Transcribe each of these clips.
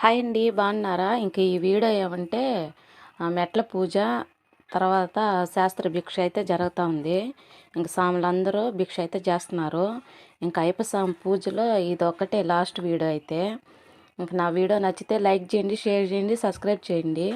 Hi అండి, బాగున్నారా? ఇంక ఈ వీడియో ఏమంటే మెట్ల పూజ తర్వాత శాస్త్ర భిక్ష అయితే జరుగుతూ ఉంది. ఇంక సాములందరూ భిక్ష అయితే చేస్తున్నారు. ఇంకా అయ్యప్ప స్వామి పూజలో ఇది ఒక్కటే లాస్ట్ వీడియో అయితే. ఇంక నా వీడియో నచ్చితే లైక్ చేయండి, షేర్ చేయండి, సబ్స్క్రైబ్ చేయండి.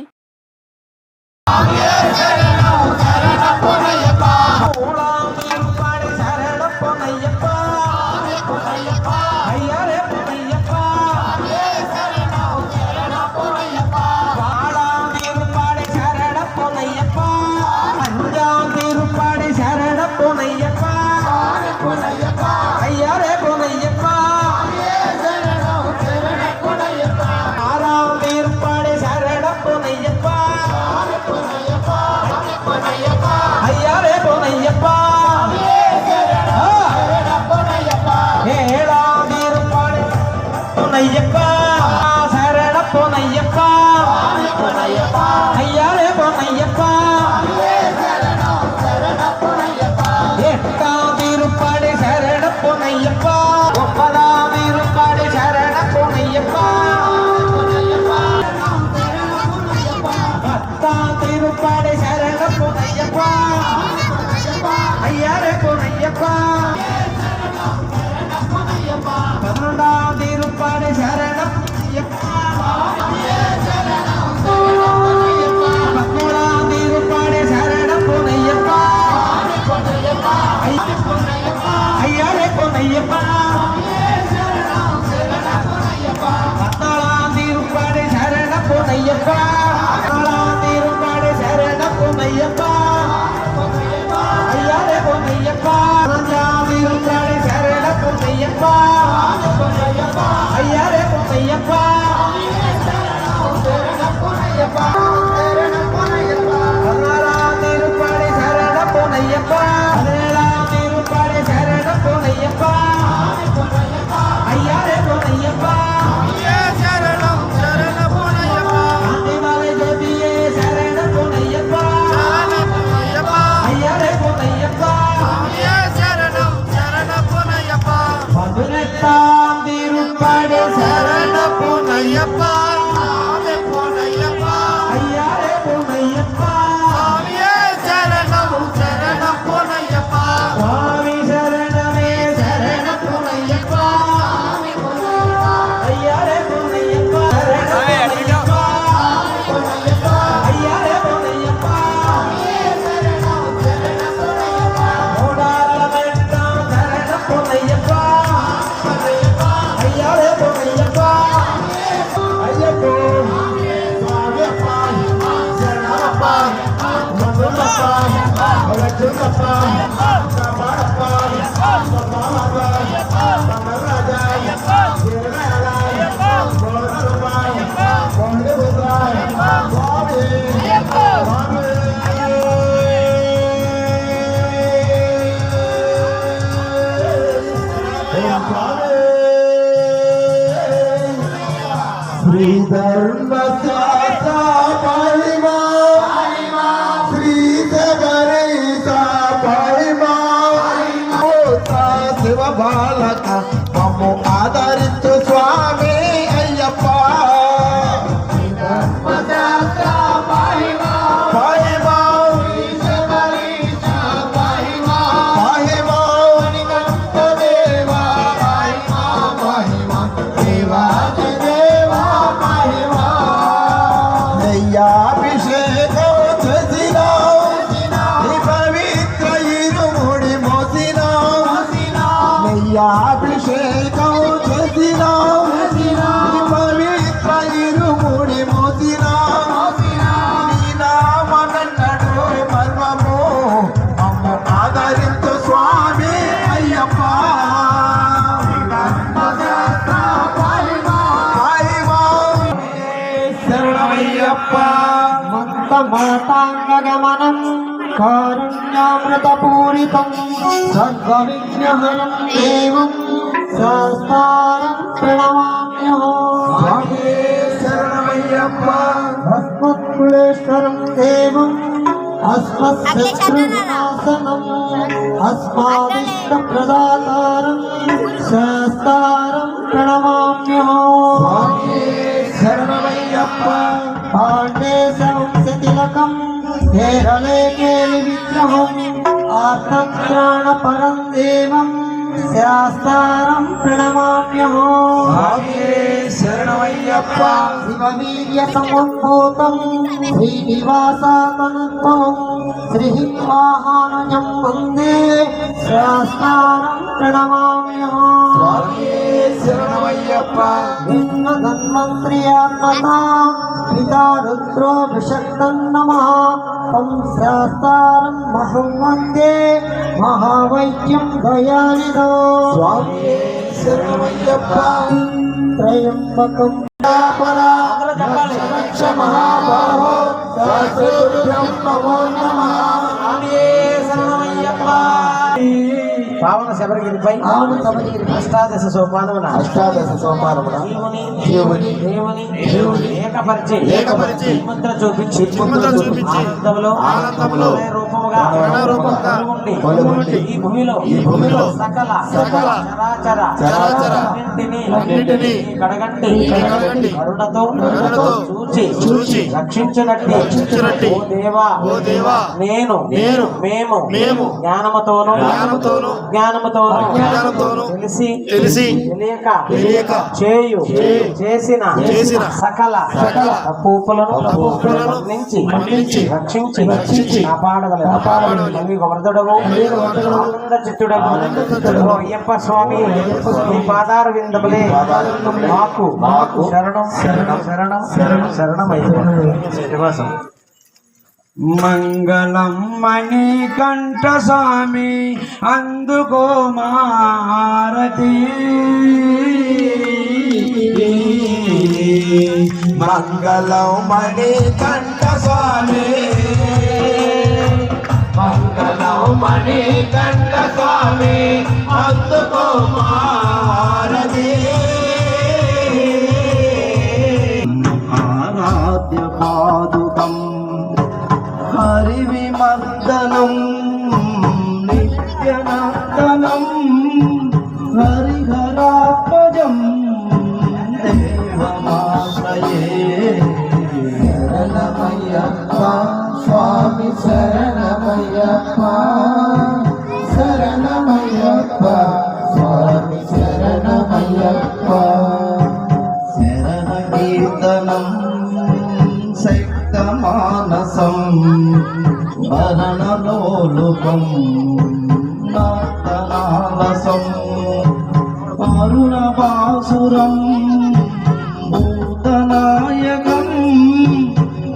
బాలక మమ్ము ఆదరించు స్వామి అయ్యప్ప. అభిషేకం చేసిన పవిత్ర ఇరుముడి మోసిన నామనడు మర్మము మమ్ము ఆదరించు స్వామి అయ్యప్ప. శరణమయ్యప్ప. మంతమాతాంగమనం కారుణ్యామృతపూరితం సర్వవిఘ్నహరం దేవం శాస్త్రం ప్రణమామ్యహం. శరణమయ్యప్ప. అస్మత్కులేశ్వరం దేవం అస్మత్శత్రునాశనం అస్మాదిష్టప్రదాతారం శాస్త్రం ప్రణమామ్యహం. కేరళే విగ్రహం ఆత్మజ్ఞాన పరం దేవం శాస్త్రం ప్రణమామ్యహో శరణమయ్యప్ప శివవీర్య సముద్భూతం శ్రీనివాసతనుద్భవం శ్రీవాహనజం వందే శాస్త్రం ప్రణమామ్యహో శరణమయ్యప్ప ధన్వంత్రియాత్మతా పితా రుద్రోభిషక్తం నమః తం శాస్త్రం మహం వందే మహావైద్యం దయానిధో స్వామి శరణమయ్యప్ప త్రయంబకం మహాబాహో శాస్త్రభ్యం నమో నమః శరణమయ్యప్ప పావన శబరిగిరిపై అష్టాదశ సోపానమున దేవుని ఏకపరిచి ముద్ర చూపించి ఆనందములో రూపముగా కొలువుండి ఈ భూమిలో సకల చరాచర అన్నింటినీ కడగంటి కరుణతో చూచి రక్షించునట్టి ఓ దేవా నేను మేము జ్ఞానముతోను తెలిసి తెలియక చేసిన సకల తప్పులను మన్నించి రక్షించి కాపాడగలవు వర్ధుడవు ఆనంద చిత్తుడవు ఓ అయ్యప్ప స్వామి ఈ పాదార విందములే మాకు శరణమయ్యప్ప మంగళం మణికంఠ స్వామి అందుకో మారతి మంగళం మణికంఠ స్వామి మంగళం మణికంఠ స్వామి అందుకో మారతి ఆరాధ్య పాదుకం హరివిమర్దనం నిత్యనర్దనం హరిహరాత్మజం దేవమాశ్రయే శరణమయ్యప్ప స్వామి శరణమయ్యప్ప శరణమయ్యప్ప స్వామి శరణమయ్యప్ప శరణ కీర్తనం శక్తమానసం భరణలోలుకం నర్తనాలసం అరుణపాసురం భూతనాయకం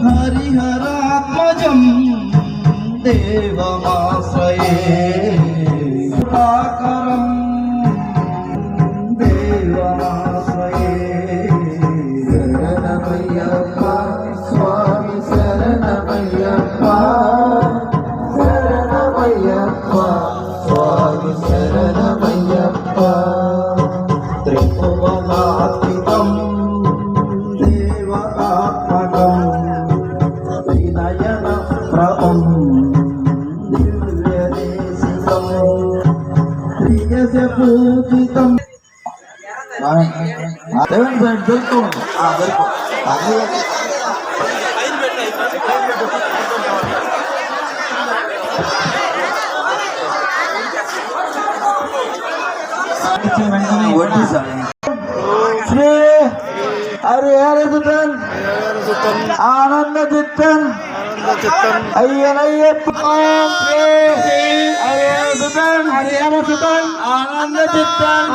హరిహరాత్మజం దేవమాశ్రయే కృపాకరం దేవమాశ్రయే శరణమయ్యప్ప స్వామి శరణమయ్యప్ప శరణమయ్యప్ప స్వామి శరణమయ్యప్ప త్రిభువనాత్మికం దేవాత్మకం త్రినయన ప్రభం దివ్యదేశికం త్రియశ పూజితం దొరుకు శ్రీ హరిహరసుతన్ ఆనంద చిత్తన్ అయ్యనయ్యప్ప హరిహరసుతన్ ఆనంద చిత్తన్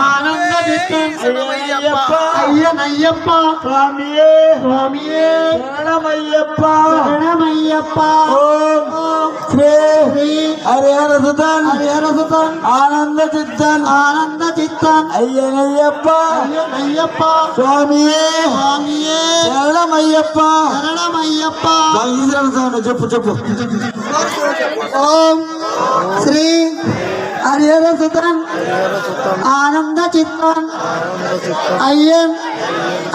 అయ్యనయ్యప్ప స్వామియే శరణమయ్యప్ప ఓం శ్రీ హరిహరసుతన్ ఆనంద చిత్తన్ అయ్యనయ్యప్ప స్వామియే శరణమయ్యప్ప చెప్పు ఓం శ్రీ హరిహర సుతన్ ఆనంద చిత్తన్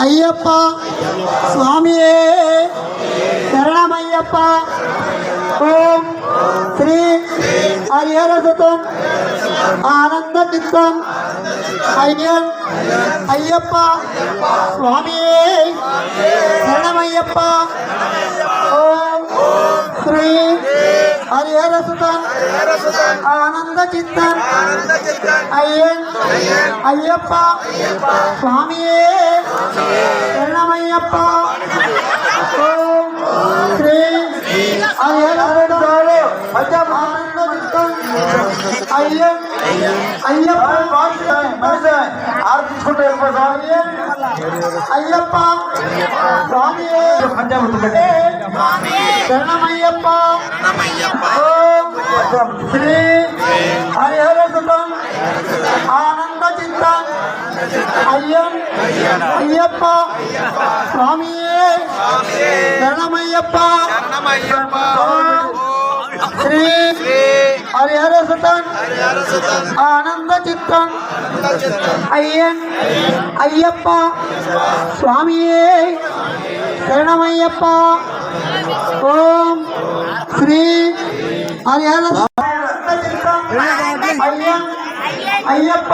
అయ్యప్ప స్వామియే శరణమయ్యప్ప ఓం శ్రీ హరిహర సుతన్ ఆనంద చిత్తన్ అయ్యప్ప స్వామియే శరణమయ్యప్ప ఓం శ్రీ సుతన్ ఆనంద చిత్తన్ అయ్యన్ అయ్యప్ప స్వామియే శరణమయ్యప్ప ఓం శ్రీ హరిహర ఆనంద చిత్తన్ అయ్యన్ అయ్యప్ప అయ్యప్ప స్వామియే శరణమయ్యప్ప ఓం శ్రీ హరిహర సుతం ఆనంద చిత్తన్ అయ్యన్ అయ్యప్ప స్వామియే శరణమయ్యప్ప ఓం శ్రీ హరిహర సుతం ఆనంద చిత్తన్ అయ్యన్ అయ్యప్ప స్వామియే శరణమయ్యప్ప ఓం శ్రీ హరిహర అయ్యన్ అయ్యప్ప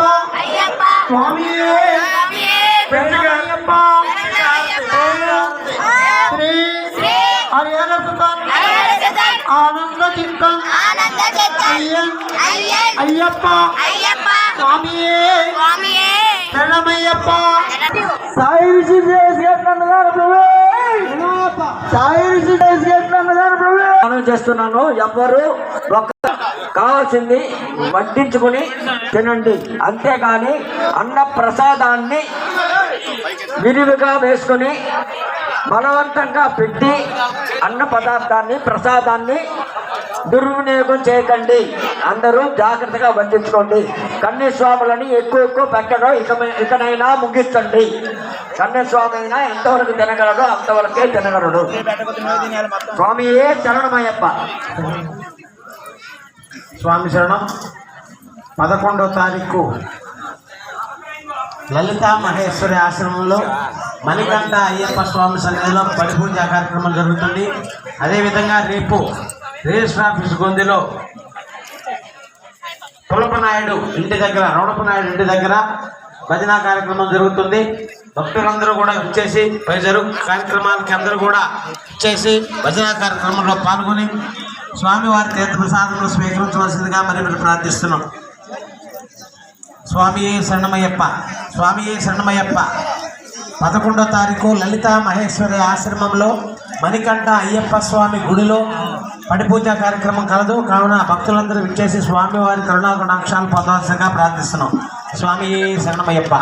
స్వామియే శరణమయ్యప్ప శ్రీ హరిహర సుతం ఆనంద చిత్తం అయ్యన్ అయ్యప్ప స్వామియే శరణమయ్యప్ప సాయి మనం చేస్తున్నాను. ఎవ్వరు ఒక్క కావాల్సింది వడ్డించుకుని తినండి, అంతేగాని అన్న ప్రసాదాన్ని విరివిగా వేసుకుని బలవంతంగా పెట్టి అన్న పదార్థాన్ని ప్రసాదాన్ని దుర్వినియోగం చేయకండి. అందరూ జాగ్రత్తగా వడ్డించుకోండి. కన్యస్వాములని ఎక్కువ పెట్టడం ఇకనైనా ముగించండి. కన్యస్వామి అయినా ఎంతవరకు తినగలడో అంతవరకే తినగలడు. స్వామియే శరణమయ్యప్ప. స్వామి శరణం. 11వ తారీఖు లలితా మహేశ్వరి ఆశ్రమంలో మణికంఠ అయ్యప్ప స్వామి సన్నిధిలో పడి పూజ కార్యక్రమం జరుగుతుంది. అదేవిధంగా రేపు రిజిస్టర్ ఆఫీస్ గొంతులో పులపనాయుడు ఇంటి దగ్గర రౌడపనాయుడు ఇంటి దగ్గర భజన కార్యక్రమం జరుగుతుంది. భక్తులందరూ కూడా ఇచ్చేసి పై కార్యక్రమాలకి అందరూ కూడా ఇచ్చేసి భజన కార్యక్రమంలో పాల్గొని స్వామివారి తీర్థ ప్రసాదంలో స్వీకరించవలసిందిగా మరి ప్రార్థిస్తున్నాం. స్వామియే శరణమయ్యప్ప. స్వామియే శరణమయ్యప్ప. 11వ తారీఖు లలితా మహేశ్వరి ఆశ్రమంలో మణికంఠ అయ్యప్ప స్వామి గుడిలో పడి పూజ కార్యక్రమం కలదు. కావున భక్తులందరూ విచ్చేసి స్వామివారి కరుణాగుణాక్షాలు పొందవలసిందిగా ప్రార్థిస్తున్నాం. స్వామియే శరణమయ్యప్ప.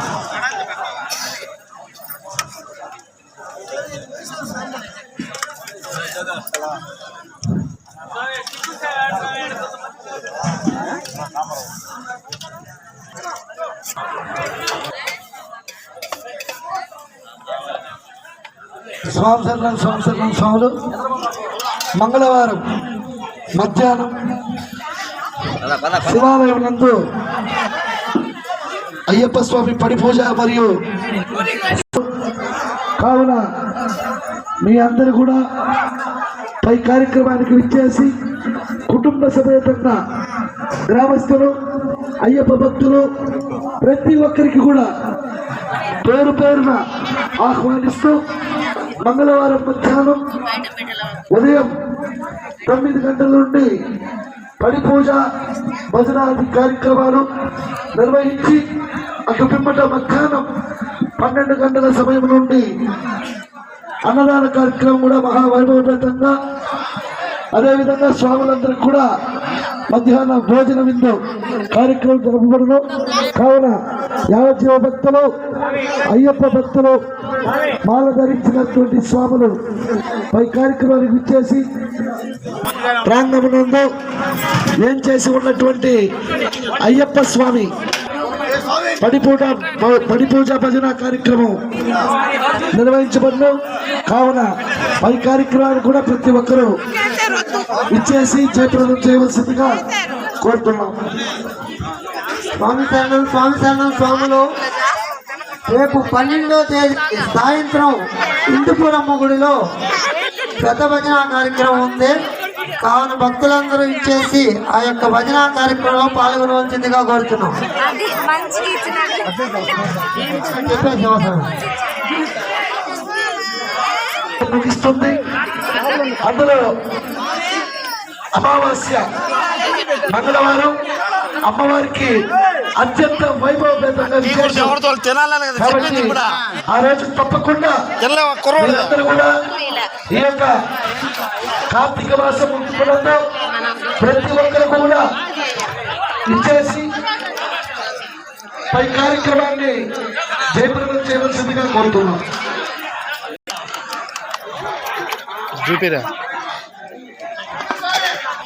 స్వామి స్వాములు మంగళవారం మధ్యాహ్నం శివాలయం నందు అయ్యప్ప స్వామి పడి పూజ మరియు కావున మీ అందరూ కూడా పై కార్యక్రమానికి విచ్చేసి కుటుంబ సమేతంగా గ్రామస్తులు అయ్యప్ప భక్తులు ప్రతి ఒక్కరికి కూడా పేరు పేరున ఆహ్వానిస్తూ మంగళవారం మధ్యాహ్నం ఉదయం 9 గంటల నుండి పడి పూజ భజనాది కార్యక్రమాలు నిర్వహించి అటు పిమ్మట మధ్యాహ్నం 12 గంటల సమయం నుండి అన్నదాన కార్యక్రమం కూడా మహావైభవపేతంగా అదేవిధంగా స్వాములందరికీ కూడా మధ్యాహ్న భోజన విందు కార్యక్రమం జరపబడును. కావున యావజ్జీవ భక్తులు అయ్యప్ప భక్తులు మాల ధరించినటువంటి స్వాములు పై కార్యక్రమానికి విచ్చేసి ప్రాంగణమునందు ఏం చేసి ఉన్నటువంటి అయ్యప్ప స్వామి పడి పూజ భజన కార్యక్రమం నిర్వహించబడును. కావున పై కార్యక్రమాన్ని కూడా ప్రతి ఒక్కరూ ఇచ్చేసి జయప్రదం చేయవలసిందిగా కోరుతున్నాం. స్వామి శరణం స్వాములు రేపు 12వ తేదీ సాయంత్రం ఇందుపురమ్మ గుడిలో పెద్ద భజన కార్యక్రమం ఉంది. కావున భక్తులందరూ ఇచ్చేసి ఆ యొక్క భజన కార్యక్రమంలో పాల్గొనవలసిందిగా కోరుతున్నాం. ముగిస్తుంది. అందులో అమావాస్య మంగళవారం అమ్మవారికి అత్యంత వైభవపేతంగా విశేషం. కాబట్టి ఆ రోజు తప్పకుండా మీరందరూ కూడా ఈ యొక్క కార్తీక మాసం ముఖ్యమంలో ప్రతి ఒక్కరు కూడా ఇచ్చేసి పై కార్యక్రమాన్ని జయప్రదం చేయవలసిందిగా కోరుతున్నాం.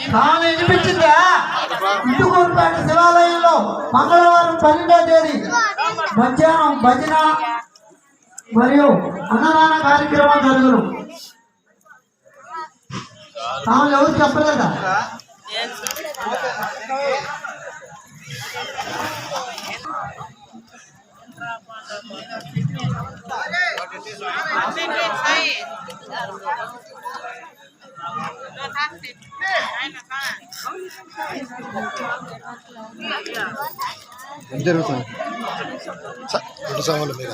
స్వామి వినిపించిందా? ఇంటుకూరుపేట శివాలయంలో మంగళవారం 12వ తేదీ మధ్యాహ్నం భజన మరియు అన్నదాన కార్యక్రమం జరుగును. స్వామి ఎవరు చెప్పలేదా? జరుగుతుంది సామాన్లు మీద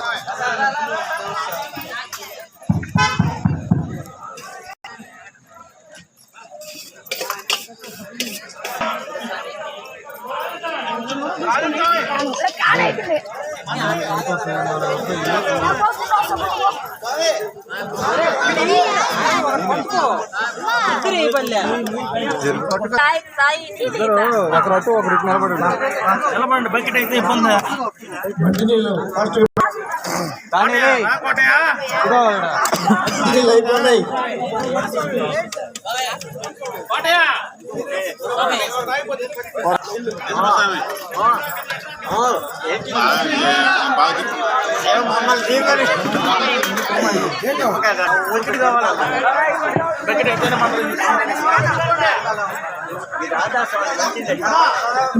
ఒకరు ఒకరికి నిలబడండి. బకెట్ అయితే ఇబ్బంది. అయిపోయినాయి.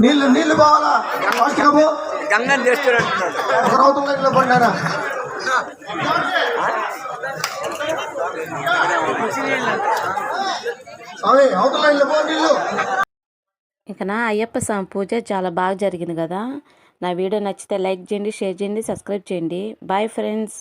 నీళ్ళు నీళ్ళు పోవాలా? గంగం చేస్తున్నట్టున్నాడు. అవుతుందా పడినారా? అవి అవుతుందా ఇల్లు పో నీళ్ళు. ఇక నా అయ్యప్ప స్వామి పూజ చాలా బాగా జరిగింది కదా. నా వీడియో నచ్చితే లైక్ చేయండి, షేర్ చేయండి, సబ్స్క్రైబ్ చేయండి. Bye friends.